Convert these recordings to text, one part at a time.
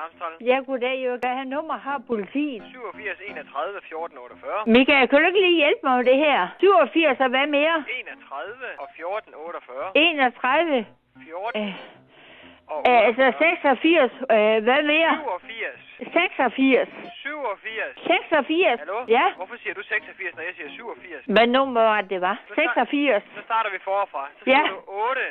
Amstrad. Ja, goddag. Jeg vil gerne have nummer her politiet. 87 31 14 48. Michael, kan du ikke lige hjælpe mig med det her? 87 og hvad mere? 31 og 14 48. 31. 14 og 48. Altså 86. Hvad mere? 87. 86. 87. 86. Hallo? Ja. Hvorfor siger du 86, når jeg siger 87? Hvad nummer var det, var? 86. Så starter vi forfra. Så Ja. siger du 8.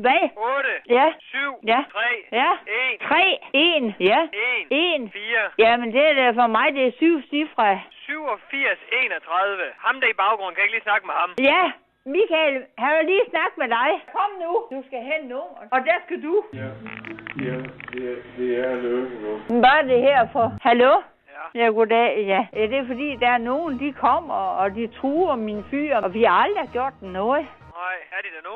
Hvad? 8. Ja. 7. Ja. 3. Ja. 1. 3. 1. Ja. 1. 1. 4. Jamen, det er da for mig, det er 7 cifre. 87 31. Ham der i baggrunden, kan jeg ikke lige snakke med ham? Ja. Michael, har jeg lige snakket med dig? Kom nu. Du skal have nummeret. Og der skal du. Ja, det er Løkke nu. Hvad er det her for? Hallo? Ja. Ja, goddag. Ja, det er fordi, der er nogen, de kommer, og de truer mine fyre, og vi har aldrig gjort noget. Nej, er de der nu?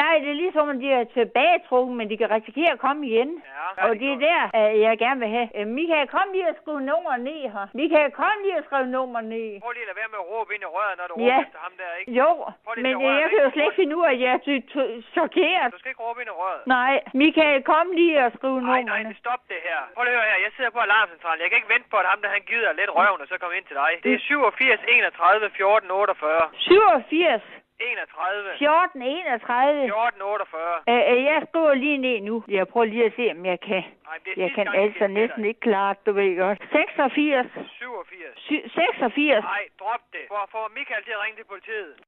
Nej, det er ligesom, at de er tilbagetrukket, men de kan risikere at komme igen. Ja. Og det er der, jeg gerne vil have. Michael, kom lige og skrive nummer ned her. Michael, kom lige og skrive nummer ned. Prøv lige at lade være med at råbe ind i røret, når du Ja. råber efter ham der, ikke? Jo, Prøv lige men at røre jeg kan jo rigtig slet ikke finde ud af, at jeg er chokeret. Du skal ikke råbe ind i røret. Nej, Michael, kom lige og skrive Nej, nummerne. stop det her. Prøv lige at høre her. Jeg sidder på alarmcentralen. Jeg kan ikke vente på, at ham der han gider lidt røven og så komme ind til dig. Det er 87 31 14 48. 87, 31 14, 31. 14 48. Jeg skriver lige ned nu. Jeg prøver lige at se, om jeg kan. Nej, det er Jeg sidste kan gang, jeg altså siger til næsten dig. ikke klare det, du ved godt. 86, 87. 86. Nej, drop det. For Michael til at ringe til politiet.